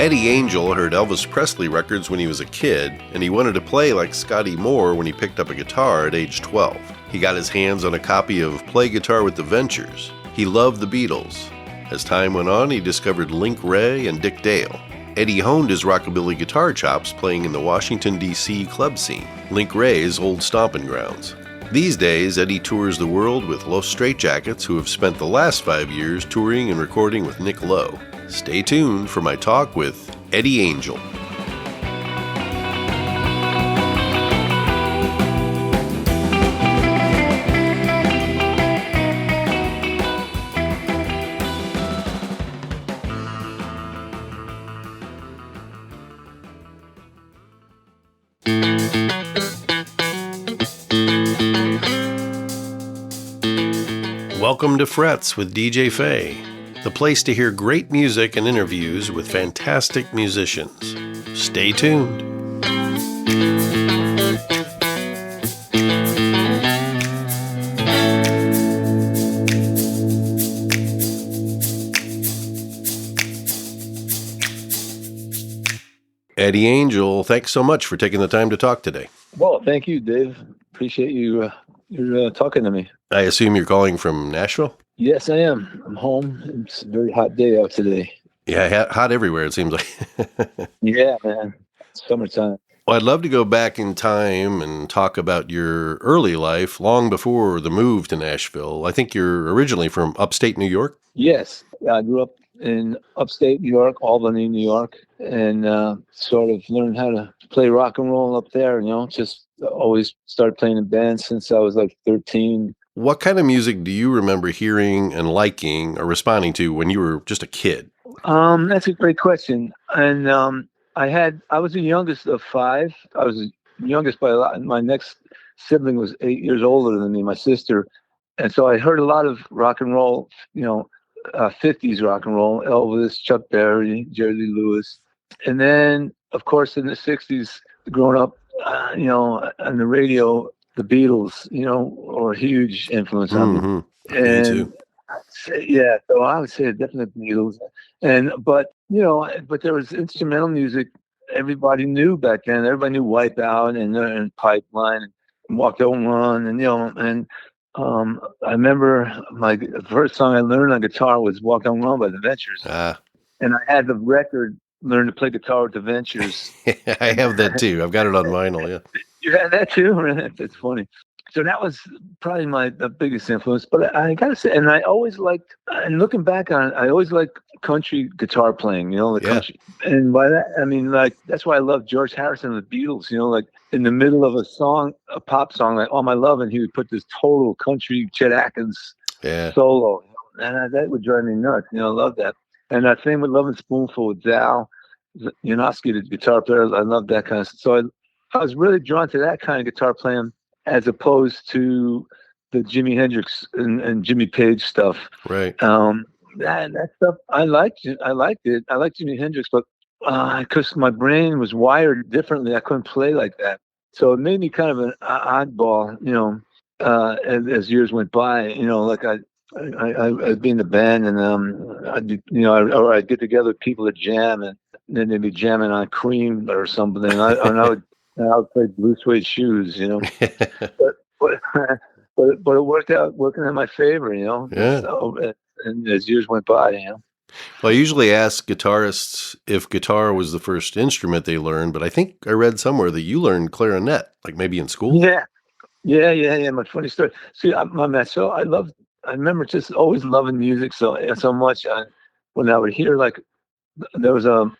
Eddie Angel heard Elvis Presley records when he was a kid, and he wanted to play like Scotty Moore when he picked up a guitar at age 12. He got his hands on a copy of Play Guitar with the Ventures. He loved the Beatles. As time went on, he discovered Link Wray and Dick Dale. Eddie honed his rockabilly guitar chops playing in the Washington, D.C. club scene, Link Wray's old stompin' grounds. These days, Eddie tours the world with Los Straitjackets, who have spent the last 5 years touring and recording with Nick Lowe. Stay tuned for my talk with Eddie Angel. Welcome to Frets with DJ Fey, the place to hear great music and interviews with fantastic musicians. Stay tuned. Eddie Angel, thanks so much for taking the time to talk today. Well, thank you, Dave. Appreciate you you're talking to me. I assume you're calling from Nashville? Yes, I am. I'm home. It's a very hot day out today. Yeah, hot everywhere, it seems like. Yeah, man. It's summertime. Well, I'd love to go back in time and talk about your early life, long before the move to Nashville. I think you're originally from upstate New York? Yes. I grew up in upstate New York, Albany, New York, and sort of learned how to play rock and roll up there, just always started playing in bands since I was like 13. What kind of music do you remember hearing and liking or responding to when you were just a kid? That's a great question. And I was the youngest of five. I was the youngest by a lot. My next sibling was 8 years older than me, my sister. And so I heard a lot of rock and roll, 50s rock and roll, Elvis, Chuck Berry, Jerry Lee Lewis. And then, of course, in the 60s, growing up, on the radio, the Beatles, were a huge influence on me. And me too. Yeah, so I would say definitely Beatles. But there was instrumental music everybody knew back then. Everybody knew Wipeout and Pipeline and Walk Don't Run, and I remember the first song I learned on guitar was Walk Don't Run by the Ventures. And I had the record Learn to Play Guitar with the Ventures. I have that too. I've got it on vinyl, yeah. You had that too? That's funny. So that was probably the biggest influence. But I got to say, and I always liked, and looking back on it, I always liked country guitar playing, country. And by that, I mean, that's why I love George Harrison and the Beatles, in the middle of a pop song, like All My Love, and he would put this total country Chet Atkins solo. And that would drive me nuts. I love that. And that same with Lovin' Spoonful with Zal Yanofsky, the guitar player. I love that kind of stuff. So I was really drawn to that kind of guitar playing as opposed to the Jimi Hendrix and Jimmy Page stuff. Right. That stuff, I liked it. I liked Jimi Hendrix, but because my brain was wired differently, I couldn't play like that. So it made me kind of an oddball, as years went by. I'd be in the band, and I'd get together with people to jam, and then they'd be jamming on Cream or something, and I would play Blue Suede Shoes, but it worked out, working in my favor, Yeah. So, and as years went by, Well, I usually ask guitarists if guitar was the first instrument they learned, but I think I read somewhere that you learned clarinet, like maybe in school. Yeah. My funny story. See, I remember just always loving music so much. When I would hear, there was a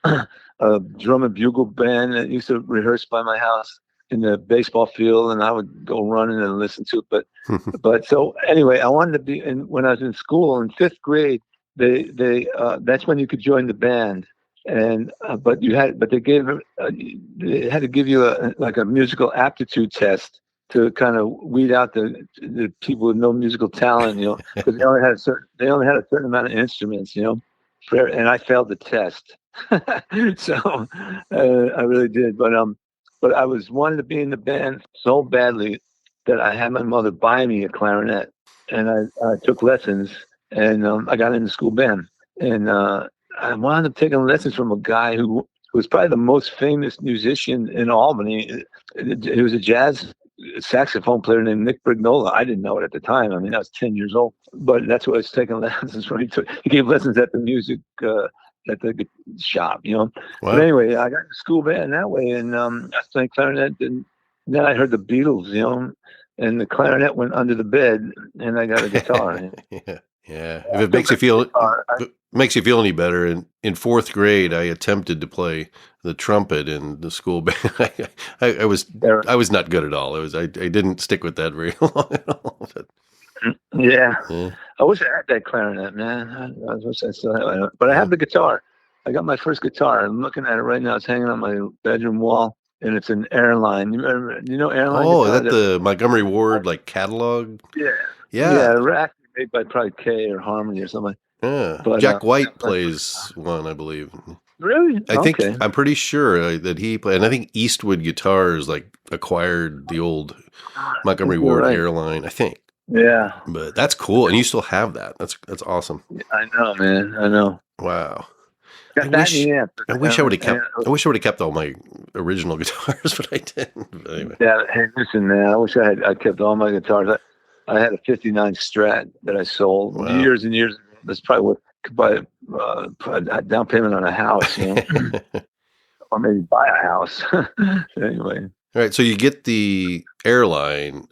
drum and bugle band that used to rehearse by my house in the baseball field, and I would go running and listen to it. But so anyway, I wanted to be. And when I was in school in 5th grade, they that's when you could join the band. And but they had to give you a musical aptitude test to kind of weed out the people with no musical talent, because they only had a certain amount of instruments, and I failed the test. So I really did. But I was wanting to be in the band so badly that I had my mother buy me a clarinet, and I took lessons, and I got in the school band. And I wound up taking lessons from a guy who was probably the most famous musician in Albany. He was a jazz saxophone player named Nick Brignola. I didn't know it at the time. I mean, I was 10 years old, but that's what I was taking lessons from. He gave lessons at the music at the shop, you know. But Wow. anyway, I got into school band that way, and I was playing clarinet. And then I heard the Beatles, you know, and the clarinet went under the bed, and I got a guitar. Yeah. Yeah. If I it still makes you got the feel guitar. if it makes you feel any better, in fourth grade, I attempted to play the trumpet in the school band. I was There. I was not good at all. I didn't stick with that very long at all. But, Yeah. yeah. I wish I had that clarinet, man. I wish I still had it. But I have the guitar. I got my first guitar. I'm looking at it right now. It's hanging on my bedroom wall, and it's an Airline. You know Airline Oh, is guitar? that the Montgomery Ward like catalog? Yeah. Yeah. Yeah, actually made by probably K or Harmony or something. Yeah. But Jack that's White my first. plays one, I believe. Really? Okay. I'm pretty sure that he played, and I think Eastwood Guitars like acquired the old I Montgomery think you're Ward right. Airline, I think. Yeah. But that's cool, and you still have that. That's awesome. I know, man. I know. Wow. I Got that in wish the amp. I wish I would have kept all my original guitars, but I didn't. But anyway. Yeah, hey, listen, man. I wish I kept all my guitars. I had a '59 Strat that I sold Wow. years and years ago. That's probably what could buy a down payment on a house, you know, or maybe buy a house. Anyway, All right, so you get the Airline.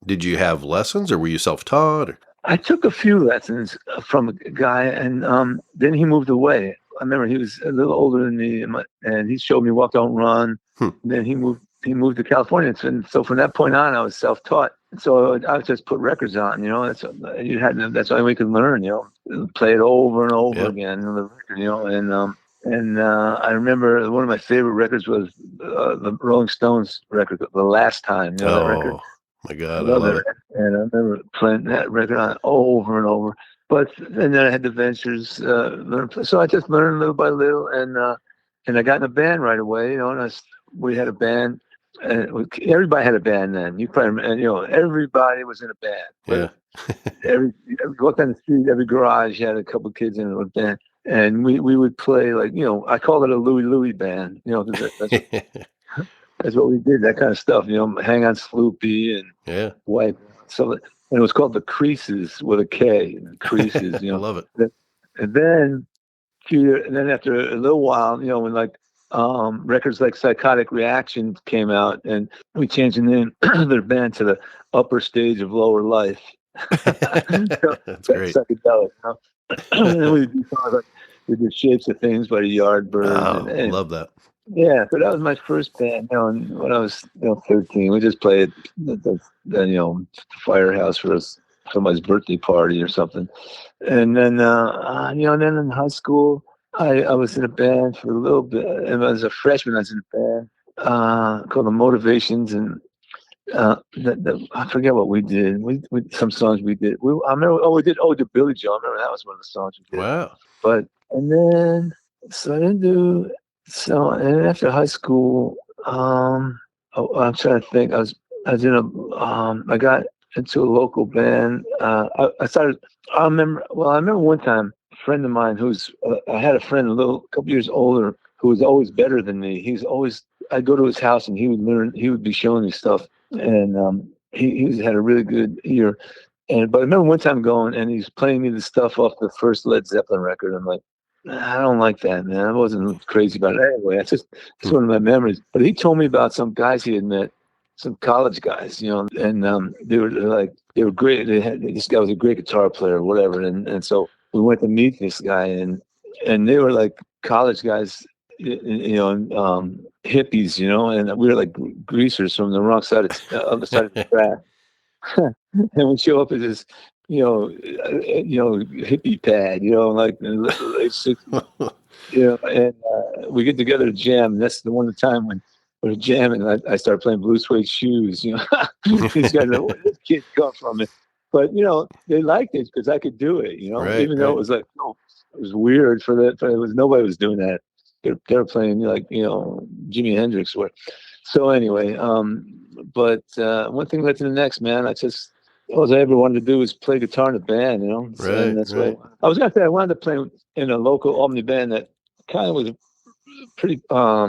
Did you have lessons, or were you self-taught? Or? I took a few lessons from a guy, and then he moved away. I remember he was a little older than me, and he showed me Walk Don't Run. Then he moved to California, and so from that point on, I was self-taught. So I would just put records on, you know. That's the only way we could learn, you know. Play it over and over Yep. again, on the record, you know. And I remember one of my favorite records was the Rolling Stones record, The Last Time. You know that record? Oh my God, I Love love it. it. And I remember playing that record on over and over. But and then I had the Ventures, so I just learned little by little, and I got in a band right away. You know, and we had a band. And everybody had a band then. You probably, and you know, everybody was in a band. Yeah. every walk down the street, every garage had a couple of kids in a band, and we would play like, you know, I call it a Louie band. You know, that's what we did. That kind of stuff. You know, Hang on Sloopy and Yeah. Wipe. So and it was called the Creases with a K. Creases. You I know, love it. and then after a little while, you know, when like records like Psychotic Reaction came out, and we changed the name of their band to the Upper Stage of Lower Life. That's great. Psychedelic, you know? And then we did songs like we did Shapes of Things by the Yardbirds. Oh, love that. Yeah, so that was my first band. You know, and when I was 13, we just played the firehouse for somebody's birthday party or something. And then then in high school, I was in a band for a little bit. And as a freshman, I was in a band called the Motivations, and I forget what we did. We some songs we did. I remember. We did "Oh to Billy Joe." I remember that was one of the songs we did. Wow. But and then so I didn't do so. And after high school, I'm trying to think. I was in I got into a local band. I started. I remember one time a friend of mine I had a friend a couple years older who was always better than me. I'd go to his house and he would be showing me stuff, and he had a really good ear. But I remember one time going and he's playing me the stuff off the first Led Zeppelin record. I'm like, I don't like that, man. I wasn't crazy about it anyway. It's one of my memories. But he told me about some guys he had met, some college guys, you know, and they were great. This guy was a great guitar player or whatever. And so we went to meet this guy, and they were like college guys, you know, hippies, you know, and we were like greasers from the wrong side of other side of the track. And we show up at this, hippie pad, you know, like in the late 60s, you know, and we get together to jam. And that's the one time when we're jamming, I started playing Blue Suede Shoes, you know. These guys know where this kid come from. But, you know, they liked it because I could do it, you know, even though it was like, it was weird nobody was doing that. They were playing like, you know, Jimi Hendrix. So anyway, but one thing led to the next, man. I just all I ever wanted to do was play guitar in a band, you know. Right, And that's right. what I was gonna say. I wanted to play in a local Albany band that kind of was pretty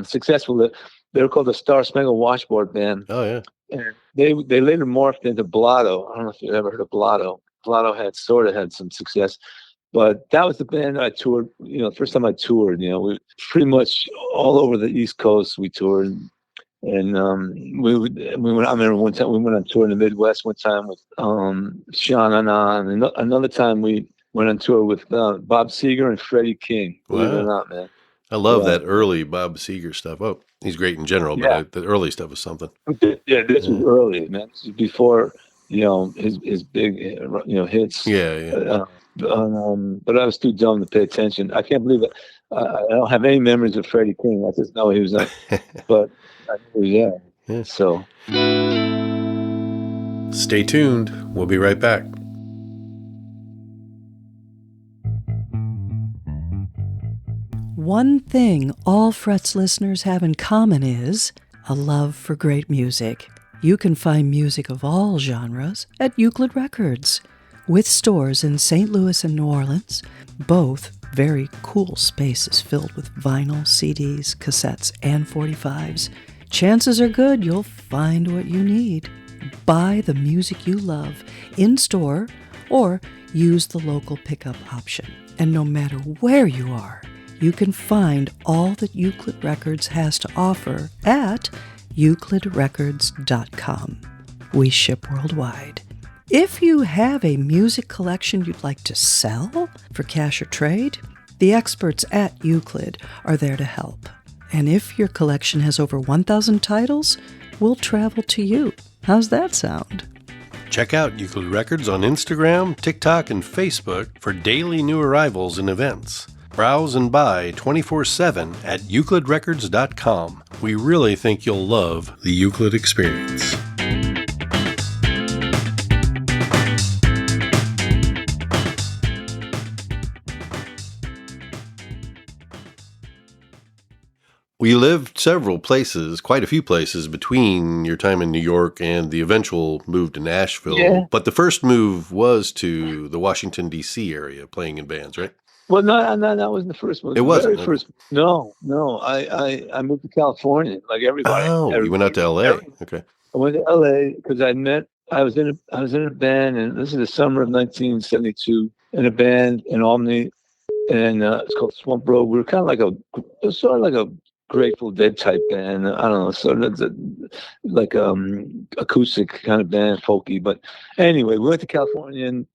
successful. They were called the Star Spangled Washboard Band. Oh yeah. And they later morphed into Blotto. I don't know if you've ever heard of Blotto. Blotto had some success, but that was the band I toured. You know, first time I toured. You know, we pretty much all over the East Coast we toured, and we went. I remember one time we went on tour in the Midwest. One time with Sean Anon, and another time we went on tour with Bob Seger and Freddie King. Believe it or Wow. not, man. I love Yeah. that early Bob Seger stuff. Oh, he's great in general, but Yeah. the early stuff was something. Yeah, this was Yeah. early, man. This was before, you know, his big, hits. Yeah, yeah. But I was too dumb to pay attention. I can't believe it. I don't have any memories of Freddie King. I just know he was up, but I knew he was there. Yeah. So Stay tuned. We'll be right back. One thing all Frets listeners have in common is a love for great music. You can find music of all genres at Euclid Records, with stores in St. Louis and New Orleans, both very cool spaces filled with vinyl, CDs, cassettes, and 45s. Chances are good you'll find what you need. Buy the music you love in-store or use the local pickup option. And no matter where you are, you can find all that Euclid Records has to offer at euclidrecords.com. We ship worldwide. If you have a music collection you'd like to sell for cash or trade, the experts at Euclid are there to help. And if your collection has over 1,000 titles, we'll travel to you. How's that sound? Check out Euclid Records on Instagram, TikTok, and Facebook for daily new arrivals and events. Browse and buy 24/7 at euclidrecords.com. We really think you'll love the Euclid experience. We lived several places, quite a few places, between your time in New York and the eventual move to Nashville. Yeah. But the first move was to the Washington, D.C. area, playing in bands, right? well, no, that wasn't the first one. It wasn't, The very first. No. I moved to California like everybody. Oh, you went out to L.A. Okay. I went to LA because I was in a band, and this is the summer of 1972, in a band in Albany, and it's called Swamp Road. We were kind of like it was sort of like a Grateful Dead type band. I don't know, sort of like acoustic kind of band, folky. But anyway, we went to California, and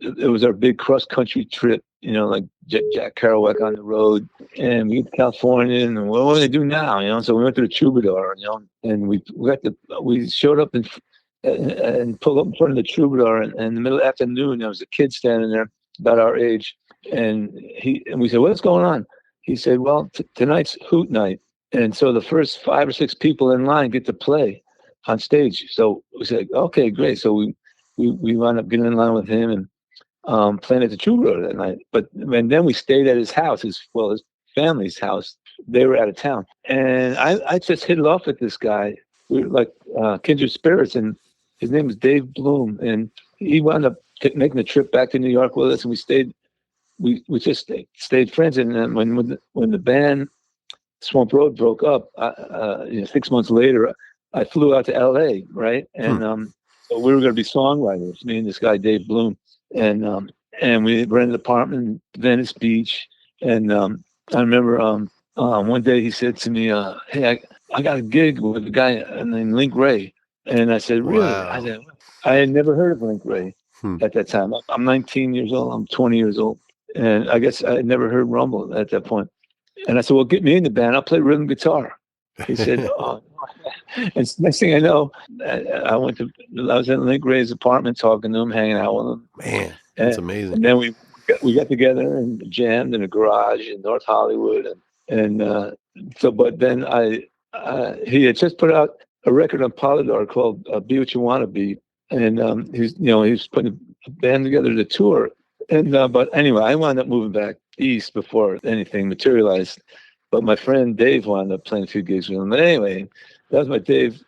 it was our big cross country trip. You know, like Jack Kerouac on the road, and we went to California, and what do they do now? You know, so we went to the Troubadour, you know, and we showed up and pulled up in front of the Troubadour, and in the middle of the afternoon, there was a kid standing there about our age, and we said, "What's going on?" He said, "Well, tonight's Hoot Night." And so the first 5 or 6 people in line get to play on stage. So we said, "Okay, great." So we wound up getting in line with him and playing at the Troubadour that night. And then we stayed at his house, his family's house. They were out of town. And I just hit it off with this guy. We were like kindred spirits, and his name was Dave Bloom. And he wound up making the trip back to New York with us, and we stayed. We just stayed friends, and then when the band Swamp Road broke up, 6 months later, I flew out to L.A. Right, and so we were going to be songwriters, me and this guy Dave Bloom, and we rented an apartment in Venice Beach, and I remember one day he said to me, "Hey, I got a gig with a guy named Link Wray," and I said, "Really?" Wow. I said, I had never heard of Link Wray at that time. I'm 19 years old. I'm 20 years old. And I guess I had never heard Rumble at that point. And I said, "Well, get me in the band. I'll play rhythm guitar." He said, "Oh." And next thing I know, I was in Link Ray's apartment talking to him, hanging out with him. Man, that's amazing. And then we got together and jammed in a garage in North Hollywood. But then he had just put out a record on Polydor called "Be What You Want to Be," and he was putting a band together to tour. And but anyway, I wound up moving back east before anything materialized. But my friend Dave wound up playing a few gigs with him. But anyway, that was my Dave,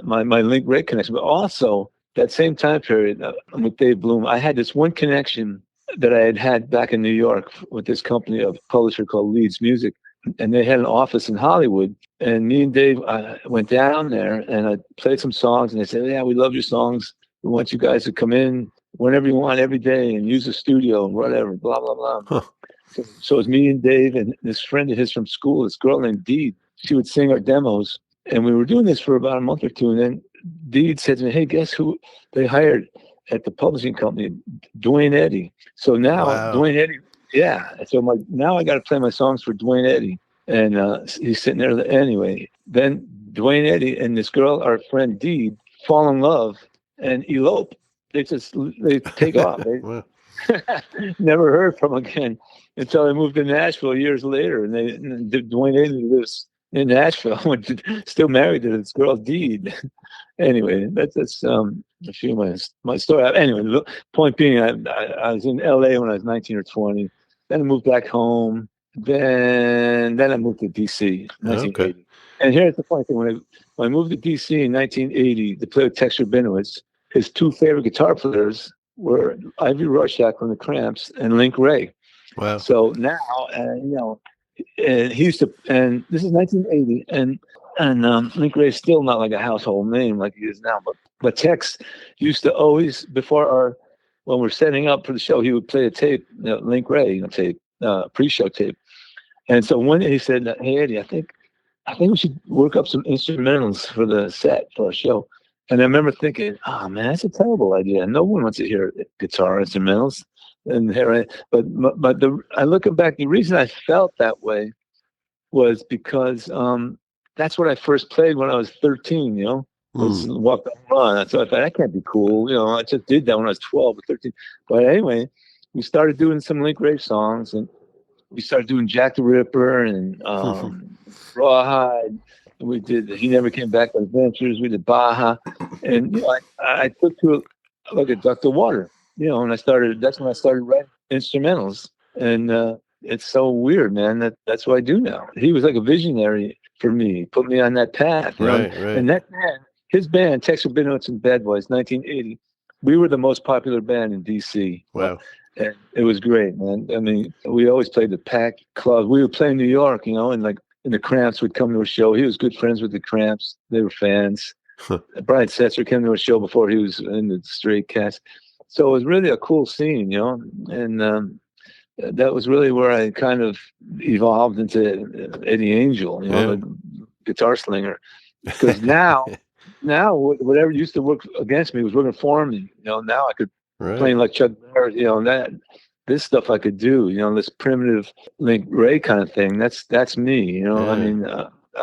my Link Wray connection. But also, that same time period with Dave Bloom, I had this one connection that I had back in New York with this company, a publisher called Leeds Music, and they had an office in Hollywood. And me and Dave went down there, and I played some songs, and they said, "Yeah, we love your songs. We want you guys to come in whenever you want, every day, and use the studio and whatever." Blah blah blah. Huh. So it was me and Dave and this friend of his from school, this girl named Dee. She would sing our demos, and we were doing this for about a month or two, and then Dee said to me, "Hey, guess who they hired at the publishing company? Dwayne Eddy." So now Dwayne Eddy, yeah. So I'm like, now I got to play my songs for Dwayne Eddy, and he's sitting there anyway. Then Dwayne Eddy and this girl, our friend Dee, fall in love and elope. They take off. Wow. Never heard from again until I moved to Nashville years later, and Dwayne Eddy lives in Nashville, still married to this girl Dee. Anyway, that's a few of my story. Anyway, the point being, I was in LA when I was 19 or 20. Then I moved back home. Then I moved to DC, 1980. Okay. And here's the funny thing: when I moved to DC in 1980 to play with Tex Rabinowitz, his two favorite guitar players were Ivy Rorschach from the Cramps and Link Wray. Wow! So now, and he used to, and this is 1980, and Link Wray's still not like a household name like he is now, but Tex used to always, when we're setting up for the show, he would play a tape, Link Wray tape, pre-show tape. And so one day he said, "Hey Eddie, I think we should work up some instrumentals for the set for our show." And I remember thinking, "Oh man, that's a terrible idea. No one wants to hear guitar instrumentals." And I looking back, the reason I felt that way was because that's what I first played when I was 13. Was walk and run. So I thought that can't be cool. I just did that when I was 12 or 13. But anyway, we started doing some Link Wray songs, and we started doing Jack the Ripper and Rawhide. And we did He Never Came Back Adventures. We did Baja, and I took to it like a duck to water. And that's when I started writing instrumentals. And it's so weird, man, that's what I do now. He was like a visionary for me, put me on that path. Right. And that band, his band, Tex Rabinowitz and Bad Boys, 1980, we were the most popular band in DC. Wow. And it was great, man. I mean, we always played the packed clubs. We would play in New York, and the Cramps would come to a show. He was good friends with the Cramps. They were fans. Brian Setzer came to a show before he was in the Straitjackets. So it was really a cool scene, and that was really where I kind of evolved into Eddie Angel, the guitar slinger. Because now whatever used to work against me was working for me. Now I could play like Chuck Berry, this stuff I could do. This primitive Link Wray kind of thing. That's me. I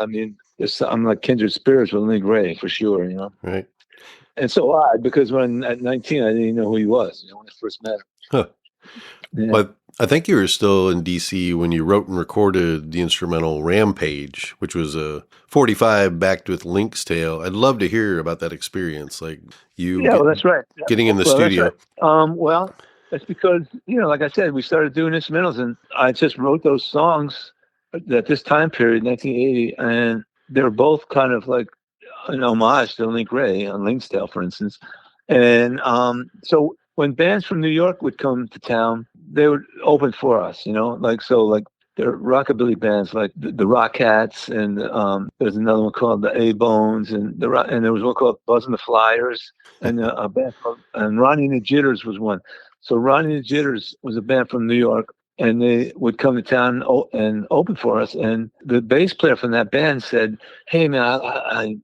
mean, I'm like kindred spirits with Link Wray for sure. Right. And so odd because when at 19 I didn't even know who he was. When I first met him. Huh. Yeah. But I think you were still in DC when you wrote and recorded the instrumental Rampage, which was a 45 backed with Link's Tale. I'd love to hear about that experience. Like that's right. Getting in the studio. That's right. That's because, like I said, we started doing instrumentals, and I just wrote those songs at this time period, 1980, and they were both kind of like an homage to Link Wray on Link's Tale, for instance. And so when bands from New York would come to town, they would open for us, there are rockabilly bands like the Rockettes, and there's another one called the A-Bones, and there was one called Buzz and the Flyers, and a band and Ronnie and the Jitters was one. So Ronnie and the Jitters was a band from New York, and they would come to town and open for us. And the bass player from that band said, "Hey man, I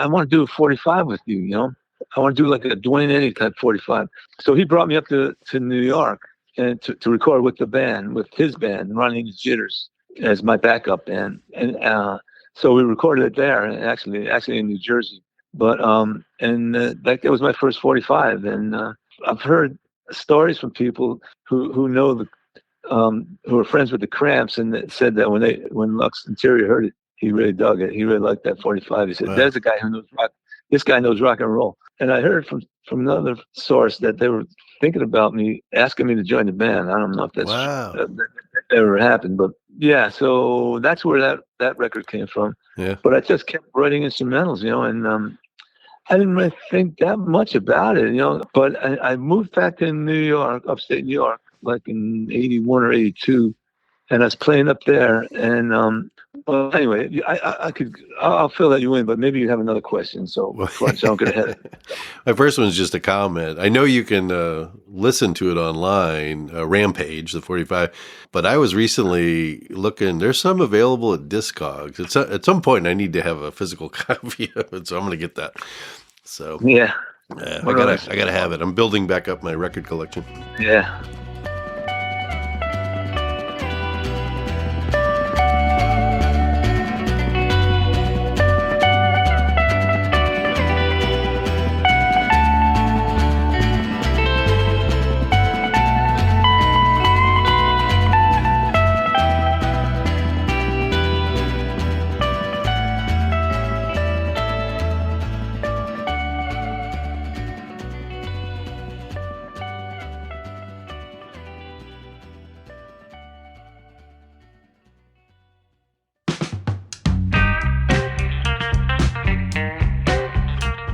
want to do a 45 with you, I want to do like a Dwayne Eddy type 45." So he brought me up to New York and to record with the band, with his band, Running the Jitters, as my backup band. And so we recorded it there, actually in New Jersey. But that was my first 45. And I've heard stories from people who know who are friends with the Cramps, and that said that when Lux Interior heard it, he really dug it. He really liked that 45. He said, "Wow. There's a guy who knows rock. This guy knows rock and roll." And I heard from another source that they were thinking about me, asking me to join the band. I don't know if that's that ever happened, but yeah. So that's where that record came from. Yeah. But I just kept writing instrumentals, and I didn't really think that much about it, but I moved back to New York, upstate New York, like in 81 or 82. And I was playing up there. And, well, anyway, I'll fill that you in, but maybe you have another question. So before I don't get ahead. My first one's just a comment. I know you can listen to it online, Rampage, the 45, but I was recently looking, there's some available at Discogs. At some point I need to have a physical copy of it, so I'm going to get that. So yeah, I gotta have it. I'm building back up my record collection. Yeah.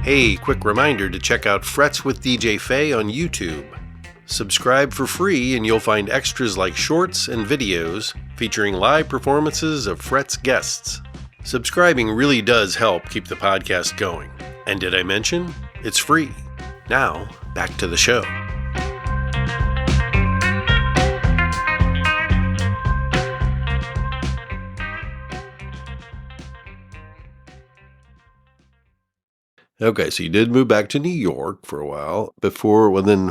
Hey, quick reminder to check out Frets with DJ Fey on YouTube. Subscribe for free and you'll find extras like shorts and videos featuring live performances of Frets guests. Subscribing really does help keep the podcast going. And did I mention? It's free. Now, back to the show. Okay, so you did move back to New York for a while then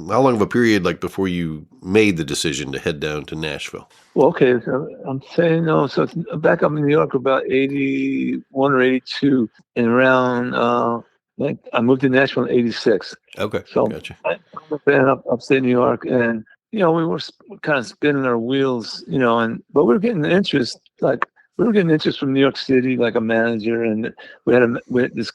how long of a period before you made the decision to head down to Nashville? Well, okay, so I'm saying so it's back up in New York about 81 or 82, and around I moved to Nashville in 86. Okay, so gotcha. I was been upstate New York, and we were kind of spinning our wheels, but we were getting interest, from New York City, like a manager, and we had this.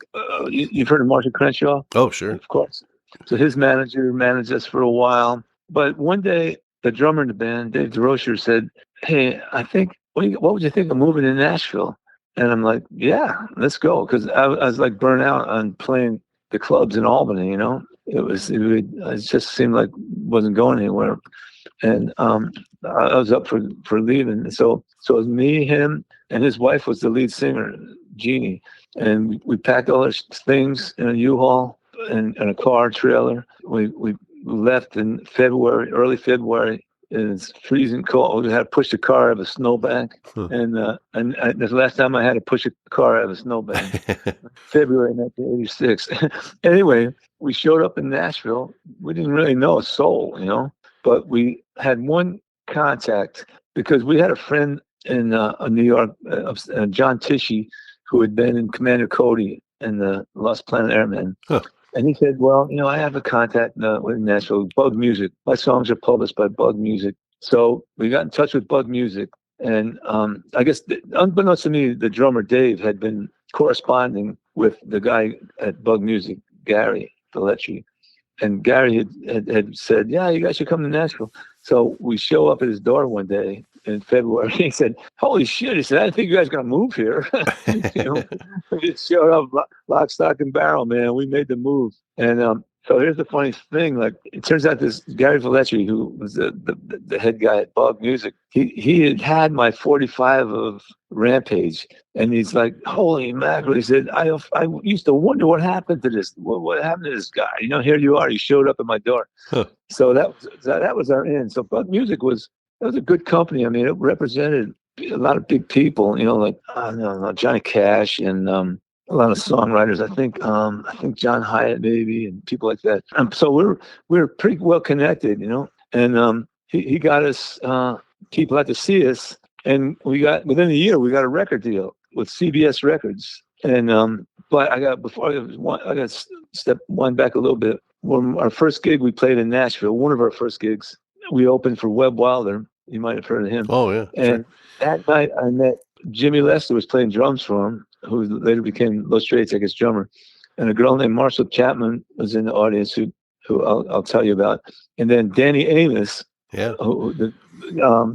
You've heard of Marshall Crenshaw? Oh, sure, of course. So his manager managed us for a while, but one day the drummer in the band, Dave DeRocher, said, "Hey, I think what would you think of moving to Nashville?" And I'm like, "Yeah, let's go," because I was like burnt out on playing the clubs in Albany. It just seemed like wasn't going anywhere, and I was up for leaving. So it was me, him, and his wife was the lead singer, Jeannie. And we packed all our things in a U-Haul and a car trailer. We left in February, early February. And it's freezing cold. We had to push the car out of a snowbank. And the last time I had to push a car out of a snowbank, February 1986. Anyway, we showed up in Nashville. We didn't really know a soul, but we had one contact because we had a friend in New York, John Tishy, who had been in Commander Cody and the Lost Planet Airmen. Huh. And he said, well, I have a contact with Nashville, Bug Music. My songs are published by Bug Music. So we got in touch with Bug Music. And I guess, unbeknownst to me, the drummer Dave had been corresponding with the guy at Bug Music, Gary Velletri. And Gary had said, yeah, you guys should come to Nashville. So we show up at his door one day in February. He said, holy shit. He said, I didn't think you guys were going to move here. We just showed up lock, stock, and barrel, man. We made the move. And so here's the funny thing. It turns out this Gary Velletri, who was the head guy at Bug Music, he had my 45 of Rampage. And he's like, holy mackerel. He said, I used to wonder what happened to this. What happened to this guy? Here you are. You showed up at my door. Huh. So that was our end. So Bug Music was a good company. I mean, it represented a lot of big people, Johnny Cash and a lot of songwriters. I think John Hyatt maybe, and people like that. So we were pretty well connected, and he got us people out to see us, and within a year we got a record deal with CBS Records. And but I got step one back a little bit. When our first gig we played in Nashville, one of our first gigs, we opened for Webb Wilder. You might have heard of him. Oh yeah. And that night I met Jimmy Lester, was playing drums for him, who later became Los Straitjackets drummer, and a girl named Marshall Chapman was in the audience who I'll tell you about, and then Danny Amos. Yeah.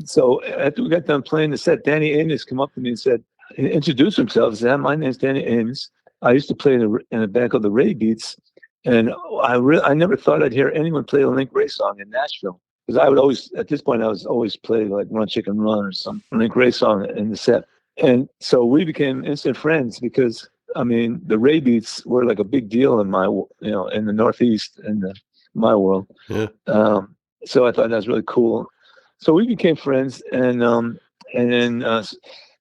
So after we got done playing the set, Danny Amos came up to me and said, introduced himself and said, my name's Danny Amos. I used to play in a band called the Ray Beats, and I never thought I'd hear anyone play a Link Wray song in Nashville. Because I would always, at this point, I was always play like Run Chicken Run or some Link Wray song in the set. And so we became instant friends because, I mean, the Ray Beats were like a big deal in in the Northeast, in my world. Yeah. So I thought that was really cool. So we became friends, and then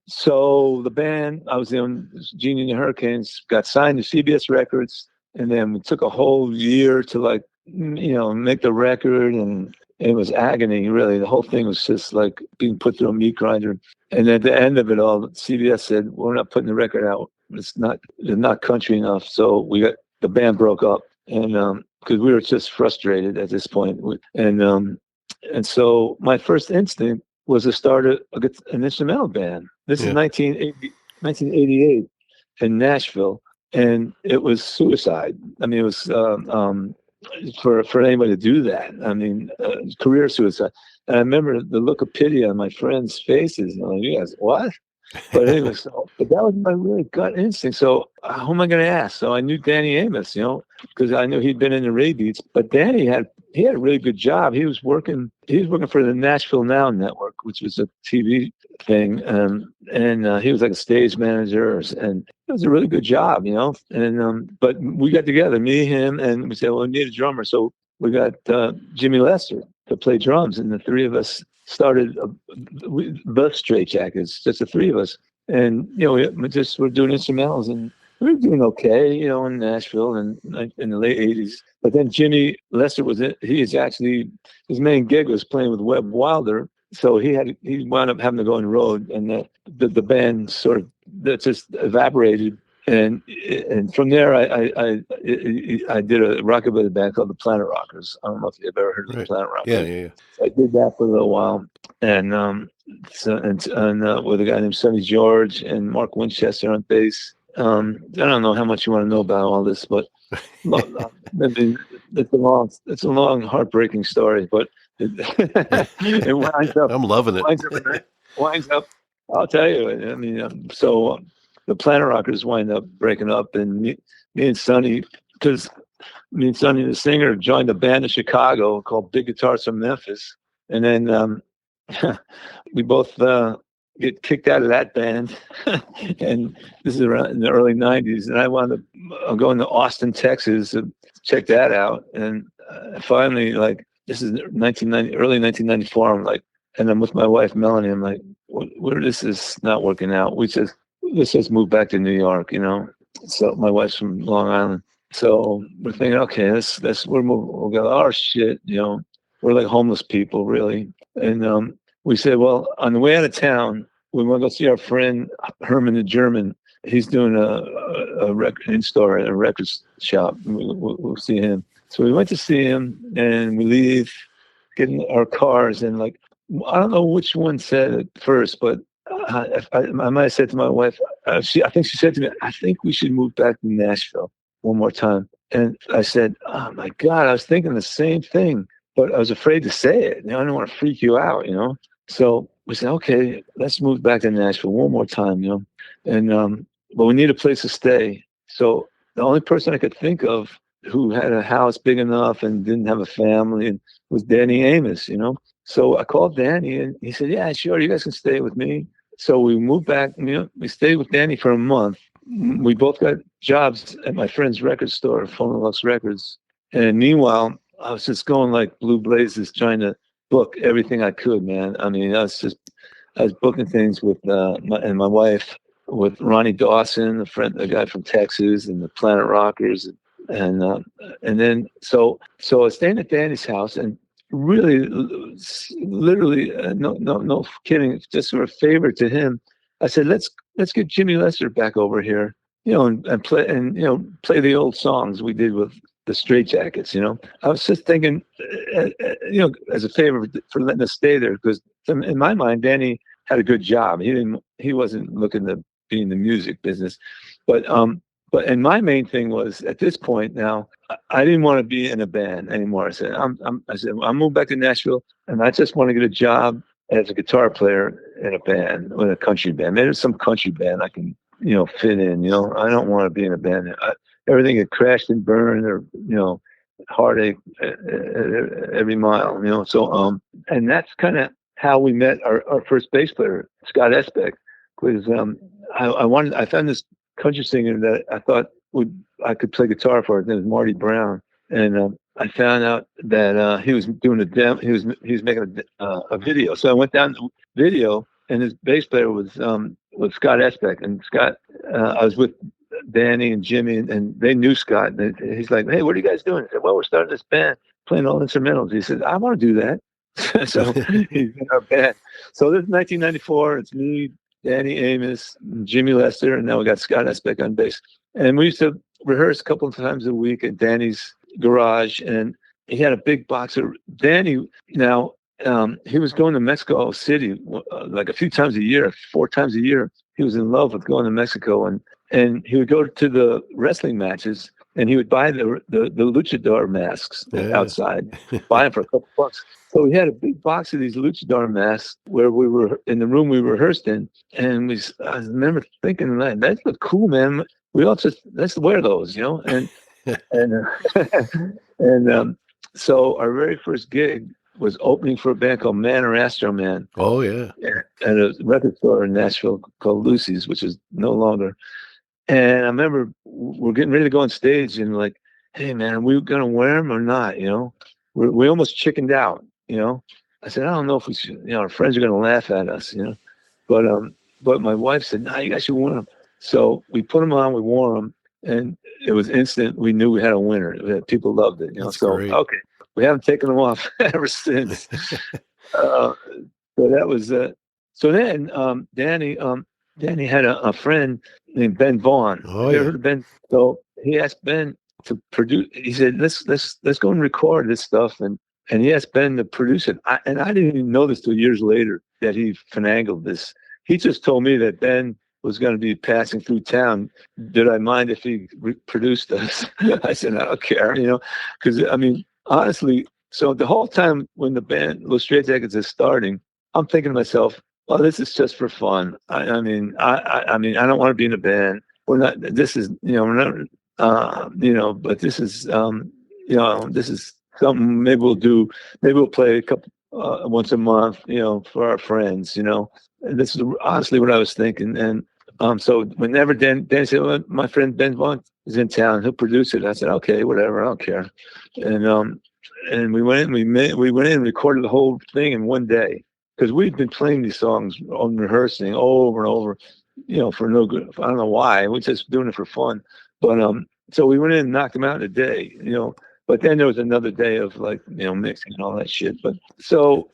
so the band, I was in Genie and the Hurricanes, got signed to CBS Records, and then we took a whole year to make the record, and it was agony, really. The whole thing was just like being put through a meat grinder. And at the end of it all, CBS said, "We're not putting the record out. It's not country enough." So the band broke up, and because we were just frustrated at this point, and so my first instinct was to start an instrumental band. This is 1988 in Nashville, and it was suicide. I mean, it was for anybody to do that. I mean, career suicide. And I remember the look of pity on my friends' faces. You guys, what? But anyway, but that was my really gut instinct. So who am I going to ask? So I knew Danny Amos, because I knew he'd been in the Ray Beats. But Danny had a really good job. He was working for the Nashville Now Network, which was a TV thing, and he was like a stage manager, and it was a really good job, And but we got together, me, him, and we said, well, we need a drummer, so we got Jimmy Lester to play drums, and the three of us started the Straitjackets, just the three of us, and we're doing instrumentals, and we were doing okay, in Nashville and in the late '80s. But then Jimmy Lester his main gig was playing with Webb Wilder, so he wound up having to go on the road, and the band that just evaporated. And from there, I did a rockabilly band called the Planet Rockers. I don't know if you've ever heard of the Planet Rockers. Yeah. So I did that for a little while, and with a guy named Sonny George and Mark Winchester on bass. I don't know how much you want to know about all this, but I mean, it's a long, heartbreaking story. But it winds up. I'm loving it. Winds up. I'll tell you. I mean, the Planet Rockers wind up breaking up, and me and Sonny, because me and Sonny, the singer, joined a band in Chicago called Big Guitars from Memphis, and then we both get kicked out of that band, and this is around in the early '90s, and I wound up going to Austin, Texas, to check that out, and finally, this is early 1994. And I'm with my wife Melanie. I'm like, this is not working out. Let's just move back to New York, So my wife's from Long Island, so we're thinking, okay, we'll get our shit, We're like homeless people, really. And we said, well, on the way out of town, we want to go see our friend Herman the German. He's doing a record in-store at a record shop. We'll see him. So we went to see him, and we leave, get in our cars, and I don't know which one said it first, but I might have said to my wife, I think she said to me, I think we should move back to Nashville one more time. And I said, oh my God, I was thinking the same thing, but I was afraid to say it. I don't want to freak you out, So we said, okay, let's move back to Nashville one more time, And but we need a place to stay. So the only person I could think of who had a house big enough and didn't have a family was Danny Amos, So I called Danny, and he said, yeah, sure, you guys can stay with me. So we moved back, we stayed with Danny for a month. We both got jobs at my friend's record store, Phonolux Records. And meanwhile, I was just going like blue blazes, trying to book everything I could, man. I mean, I was booking things with my wife, with Ronnie Dawson, a guy from Texas, and the Planet Rockers. And then, so I was staying at Danny's house, and really, literally, no kidding, just for a favor to him, I said, let's get Jimmy Lester back over here, and play, and play the old songs we did with the Straitjackets. I was just thinking, as a favor for letting us stay there, because in my mind, Danny had a good job. He wasn't looking to be in the music business, but and my main thing was, at this point now, I didn't want to be in a band anymore. I said, I'm moving back to Nashville, and I just want to get a job as a guitar player in a band, in a country band. Maybe some country band I can fit in. I don't want to be in a band. Everything had crashed and burned, or heartache every mile. So and that's kind of how we met our first bass player, Scott Esbeck, because I found this country singer that I thought I could play guitar for. His name was Marty Brown, and I found out that he was doing he was making a video. So I went down the video, and his bass player was Scott Esbeck. And Scott, I was with Danny and Jimmy, and they knew Scott. And he's like, "Hey, what are you guys doing?" I said, "Well, we're starting this band, playing all instrumentals." He said, "I want to do that." So he's in our band. So this is 1994. It's me, Danny Amos, Jimmy Lester, and now we got Scott Esbeck on bass. And we used to rehearse a couple of times a week at Danny's garage, and he had a big box of Danny. Now he was going to Mexico City like a few times a year, 4 times a year. He was in love with going to Mexico, and he would go to the wrestling matches, and he would buy the luchador masks outside, buy them for a couple bucks. So we had a big box of these luchador masks where we were in the room we rehearsed in, and I remember thinking, that looked cool, man. We all let's wear those, and and so our very first gig was opening for a band called Man or Astro Man. Oh yeah, at a record store in Nashville called Lucy's, which is no longer. And I remember we're getting ready to go on stage, and like, hey man, are we gonna wear them or not? We almost chickened out. I said, I don't know if we should. Our friends are gonna laugh at us. But my wife said, no, you guys should wear them. So we put them on, we wore them, and it was instant. We knew we had a winner. People loved it. That's so great. Okay, we haven't taken them off ever since. So that was so then Danny had a friend named Ben Vaughn. Oh, Have you ever yeah. heard of Ben? So he asked Ben to produce. He said, let's go and record this stuff, and he asked Ben to produce it. I didn't even know this till years later that he finagled this. He just told me that Ben was going to be passing through town. Did I mind if he produced us? I said, I don't care, because honestly, so the whole time when the band Los Straitjackets is starting, I'm thinking to myself, well, this is just for fun. I don't want to be in a band. We're not. This is, we're not. But this is, this is something. Maybe we'll do. Maybe we'll play a couple once a month. For our friends. And this is honestly what I was thinking. And so whenever Dan said, well, my friend Ben Vaughn is in town, he'll produce it. I said, okay, whatever, I don't care. And we went in. We went in and recorded the whole thing in one day. Because we've been playing these songs on rehearsing over and over, for no good. I don't know why. We're just doing it for fun. But so we went in and knocked them out in a day, But then there was another day of mixing and all that shit. But so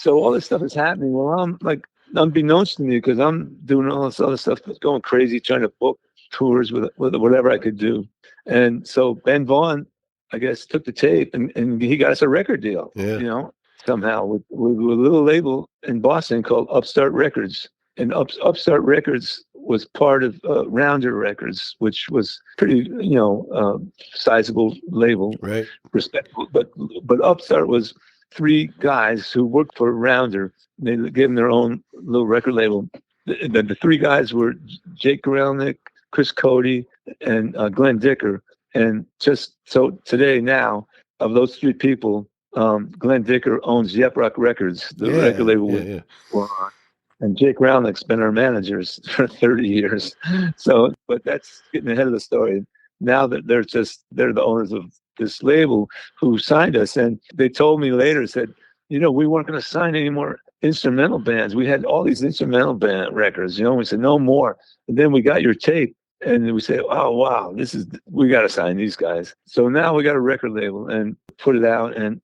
all this stuff is happening. Well, I'm like unbeknownst to me because I'm doing all this other stuff, going crazy, trying to book tours with whatever I could do. And so Ben Vaughn, I guess, took the tape and he got us a record deal. Yeah. Somehow with a little label in Boston called Upstart Records. And Upstart Records was part of Rounder Records, which was pretty, sizable label, Right. Respectable. But Upstart was 3 guys who worked for Rounder. They gave them their own little record label. The 3 guys were Jake Grelnick, Chris Cody, and Glenn Dicker. And just so today now, of those 3 people, Glenn Dicker owns Yep Rock Records, the record label we're on. And Jake Rownick's been our managers for 30 years. So, but that's getting ahead of the story. Now that they're the owners of this label who signed us. And they told me later, said, we weren't going to sign any more instrumental bands. We had all these instrumental band records, we said, no more. And then we got your tape. And we say, oh, wow, we got to sign these guys. So now we got a record label and put it out. And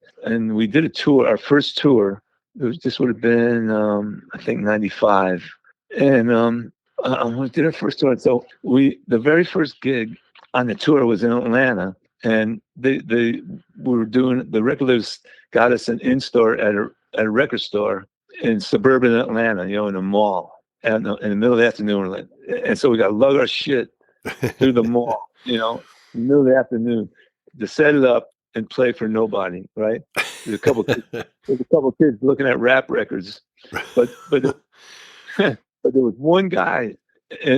we did a tour, our first tour. This would have been, I think, 95. And we did our first tour. So the very first gig on the tour was in Atlanta. And they were doing, the record labels got us an in-store at a record store in suburban Atlanta, in a mall. In the middle of the afternoon, and so we got to lug our shit through the mall, in the middle of the afternoon to set it up and play for nobody, right? There's a couple kids looking at rap records, but there was one guy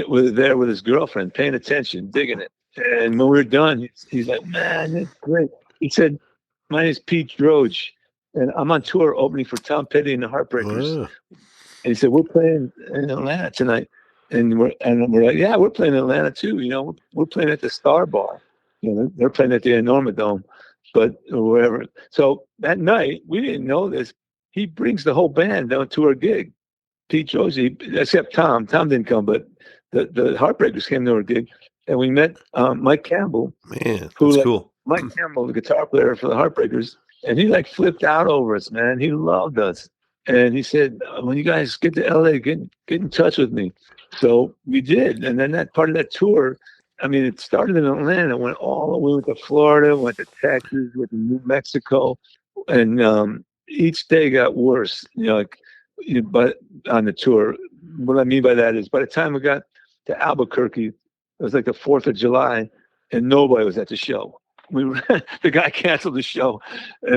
was there with his girlfriend, paying attention, digging it. And when we were done, he's like, "Man, that's great." He said, "My name's Pete Droge, and I'm on tour opening for Tom Petty and the Heartbreakers." Wow. And he said, "We're playing in Atlanta tonight." And we're like, "Yeah, we're playing in Atlanta too. We're playing at the Star Bar. They're playing at the Enorma Dome, but or wherever." So that night, we didn't know this. He brings the whole band down to our gig. Pete Josie, except Tom. Tom didn't come, but the Heartbreakers came to our gig, and we met Mike Campbell. Man, that's cool. Mike Campbell, the guitar player for the Heartbreakers, and he like flipped out over us, man. He loved us, and he said, "When you guys get to LA, get in touch with me." So we did, and then that part of that tour, I mean, it started in Atlanta, went we went to Florida, went to Texas, went to New Mexico, and each day got worse. But on the tour, what I mean by that is, by the time we got to Albuquerque, it was like the 4th of July, and nobody was at the show. The guy canceled the show,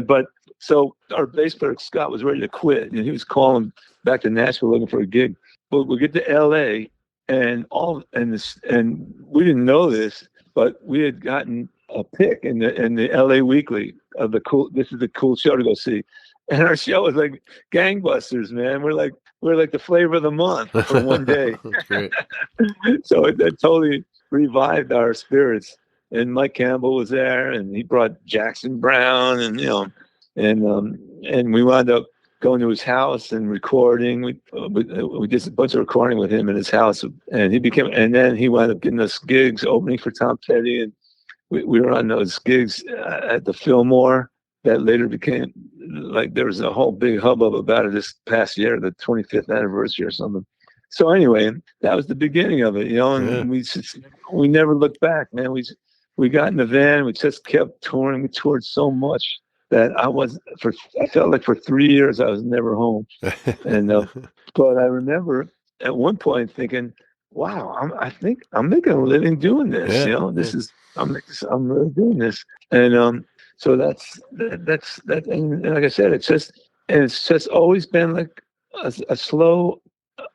but so our bass player Scott was ready to quit, and he was calling back to Nashville looking for a gig. But we get to L.A. and we didn't know this, but we had gotten a pick in the L.A. Weekly of this is the cool show to go see, and our show was like gangbusters, man. We're like the flavor of the month for one day. That's great. So it totally revived our spirits. And Mike Campbell was there, and he brought Jackson Brown, and and we wound up going to his house and recording. We did a bunch of recording with him in his house, and then he wound up getting us gigs opening for Tom Petty, and we were on those gigs at the Fillmore that later became like there was a whole big hubbub about it this past year, the 25th anniversary or something. So anyway, that was the beginning of it, and we never looked back, man. We got in the van. We just kept touring. We toured so much that I felt like for 3 years I was never home. And but I remember at one point thinking, "Wow, I think I'm making a living doing this. I'm really doing this." And so that's that. And like I said, it's just always been like a slow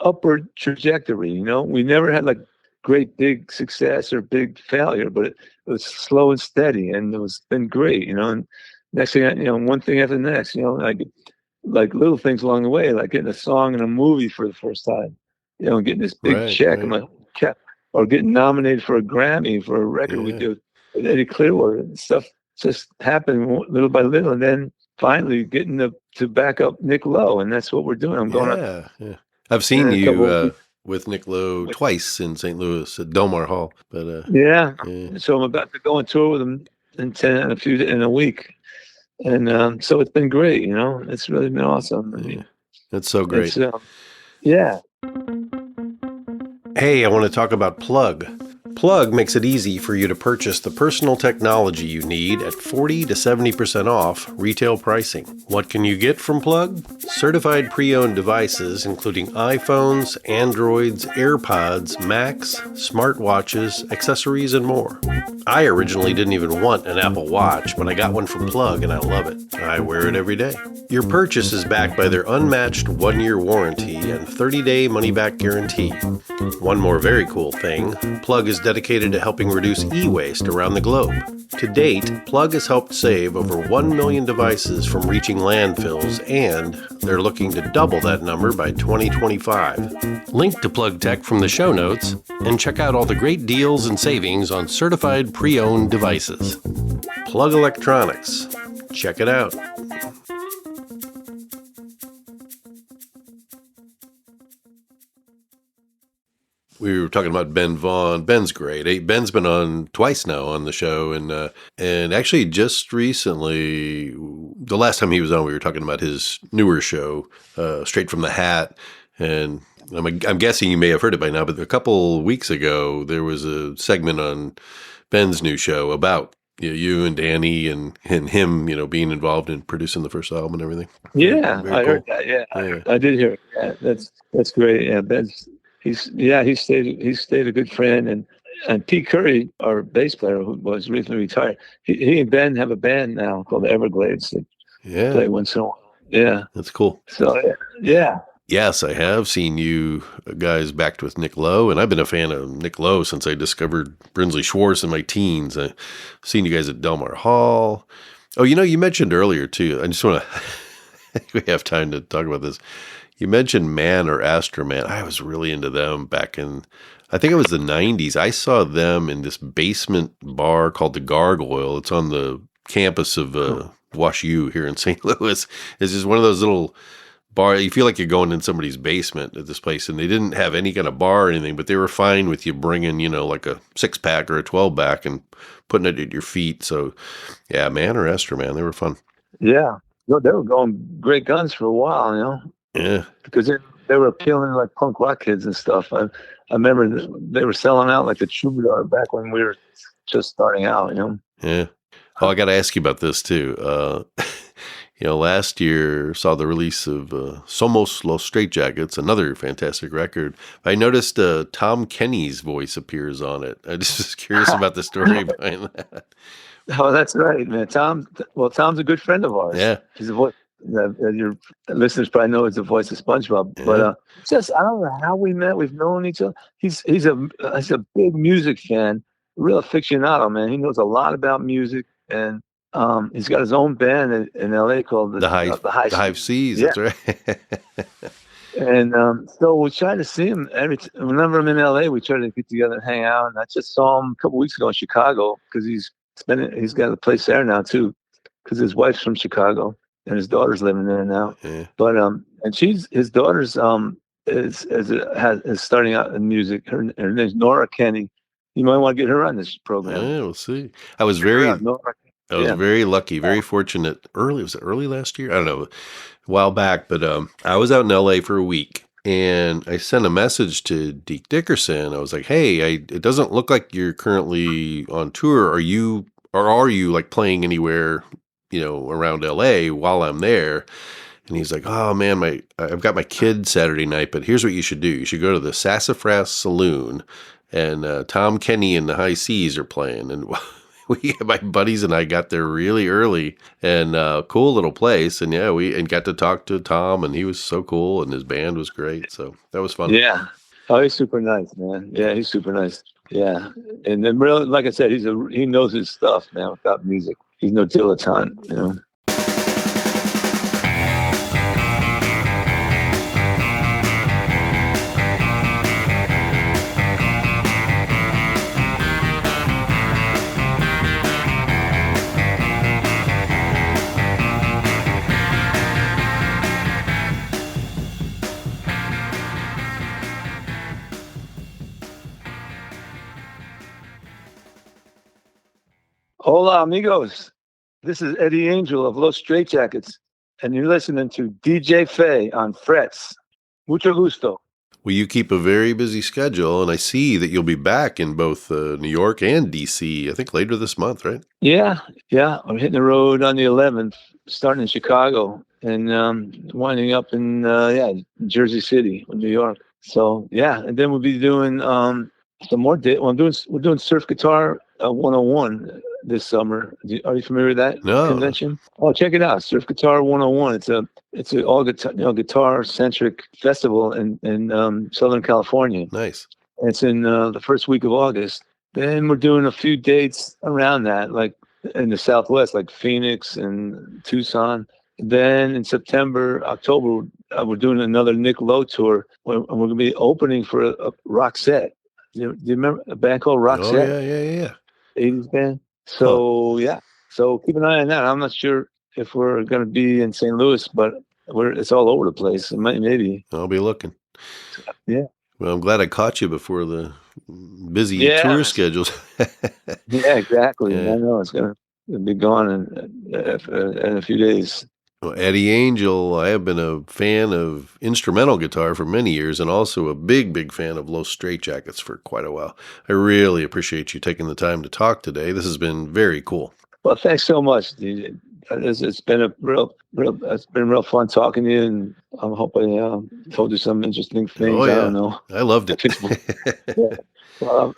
upward trajectory. We never had like great big success or big failure, but it was slow and steady, and it's been great, and next thing, one thing after the next, like little things along the way, like getting a song in a movie for the first time, getting this big check, or getting nominated for a Grammy for a record we did with Eddie Clearwater. And stuff just happened little by little, and then finally getting to back up Nick Lowe, and that's what we're doing. I'm going up. Yeah. I've seen you with Nick Lowe twice in St. Louis at Delmar Hall, but so I'm about to go on tour with him in a week, and so it's been great. It's really been awesome. I mean, that's so great. Yeah. Hey, I want to talk about Plug. Plug makes it easy for you to purchase the personal technology you need at 40 to 70% off retail pricing. What can you get from Plug? Certified pre-owned devices including iPhones, Androids, AirPods, Macs, smartwatches, accessories, and more. I originally didn't even want an Apple Watch, but I got one from Plug and I love it. I wear it every day. Your purchase is backed by their unmatched 1-year warranty and 30-day money-back guarantee. One more very cool thing, Plug is dedicated to helping reduce e-waste around the globe. To date, Plug has helped save over 1 million devices from reaching landfills, and they're looking to double that number by 2025. Link to Plug Tech from the show notes, and check out all the great deals and savings on certified pre-owned devices. Plug Electronics. Check it out. We were talking about Ben Vaughn. Ben's great. Ben's been on twice now on the show, and actually just recently, the last time he was on, we were talking about his newer show, Straight from the Hat, and I'm guessing you may have heard it by now, but a couple weeks ago, there was a segment on Ben's new show about you and Danny and him, being involved in producing the first album and everything. Yeah, Very I cool. heard that. Yeah, I did hear it. Yeah, that's great. Yeah, Ben's. He stayed a good friend, and Pete Curry, our bass player who was recently retired, he and Ben have a band now called the Everglades. They play once in a while. Yeah, that's cool. So yeah, Yes, I have seen you guys backed with Nick Lowe, and I've been a fan of Nick Lowe since I discovered Brinsley Schwartz in my teens. I've seen you guys at Delmar Hall. Oh, you mentioned earlier, too. I just want to, we have time to talk about this. You mentioned Man or Astroman. I was really into them back in, I think it was the 90s. I saw them in this basement bar called the Gargoyle. It's on the campus of Wash U here in St. Louis. It's just one of those little bar. You feel like you're going in somebody's basement at this place, and they didn't have any kind of bar or anything, but they were fine with you bringing, like a 6-pack or a 12-pack and putting it at your feet. So, yeah, Man or Esther, man, they were fun. Yeah. No, they were going great guns for a while, Yeah. because they were appealing to like punk rock kids and stuff. I remember they were selling out like the Troubadour back when we were just starting out, Yeah. Oh, I got to ask you about this too. Last year saw the release of Somos Los Straitjackets, another fantastic record. I noticed Tom Kenny's voice appears on it. I just was curious about the story behind that. Oh, that's right, man. Tom's a good friend of ours. Yeah. He's a voice. Your listeners probably know it's the voice of SpongeBob. Yeah. But I don't know how we met. We've known each other. He's a big music fan, real aficionado, man. He knows a lot about music, and he's got his own band in LA called the High Seas. Yeah. That's right. And so we try to see him whenever I'm in LA. We try to get together and hang out. And I just saw him a couple weeks ago in Chicago because he's got a place there now too, because his wife's from Chicago and his daughter's living there now. Yeah. But and his daughter's is starting out in music. Her name's Nora Kenny. You might want to get her on this program. Yeah, we'll see. I was very lucky, very fortunate. Was it early last year? I don't know, a while back. But I was out in LA for a week, and I sent a message to Deke Dickerson. I was like, "Hey, it doesn't look like you're currently on tour. Are you like playing anywhere, around LA while I'm there?" And he's like, "Oh man, I've got my kid Saturday night, but here's what you should do. You should go to the Sassafras Saloon, and Tom Kenny and the High Seas are playing." And my buddies and I got there really early, and cool little place. And yeah, we got to talk to Tom, and he was so cool, and his band was great. So that was fun. Yeah. Oh, he's super nice, man. Yeah, he's super nice. Yeah. And then really, like I said, he knows his stuff, man, about music. He's no dilettante, Hola, amigos. This is Eddie Angel of Los Straitjackets, and you're listening to DJ Fey on Frets. Mucho gusto. Well, you keep a very busy schedule, and I see that you'll be back in both New York and D.C., I think later this month, right? Yeah. I'm hitting the road on the 11th, starting in Chicago, and winding up in Jersey City, New York. So, yeah, and then we'll be doing some more. We're doing Surf Guitar 101 this summer. Are you familiar with that convention? Oh, check it out, Surf Guitar 101. It's an all guitar centric festival in Southern California. Nice. It's in the first week of August. Then we're doing a few dates around that, like in the Southwest, like Phoenix and Tucson. Then in October, we're doing another Nick Lowe tour, and we're going to be opening for a Roxette. Do you remember a band called Roxette? Oh, yeah. 80s band. So, yeah. So keep an eye on that. I'm not sure if we're going to be in St. Louis, but it's all over the place. Maybe. I'll be looking. Yeah. Well, I'm glad I caught you before the busy tour schedules. Yeah, exactly. Yeah. I know it's going to be gone in a few days. Well, Eddie Angel, I have been a fan of instrumental guitar for many years, and also a big, big fan of Los Straitjackets for quite a while. I really appreciate you taking the time to talk today. This has been very cool. Well, thanks so much, DJ. It's been it's been real fun talking to you, and I hope I told you some interesting things. Oh, yeah. I don't know. I loved it. Yeah. Well,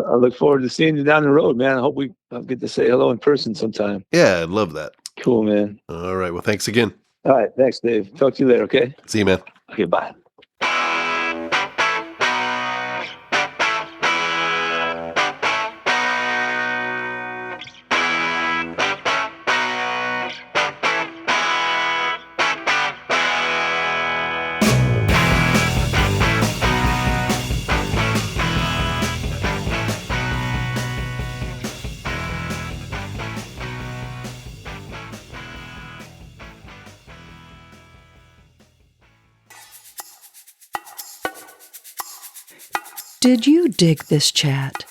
I look forward to seeing you down the road, man. I hope I'll get to say hello in person sometime. Yeah, I'd love that. Cool, man. All right. Well, thanks again. All right. Thanks, Dave. Talk to you later, okay? See you, man. Okay, bye. Did you dig this chat?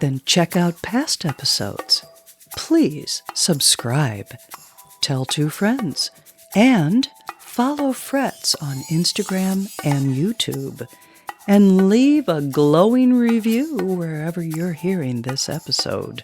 Then check out past episodes. Please subscribe, tell 2 friends, and follow Frets on Instagram and YouTube, and leave a glowing review wherever you're hearing this episode.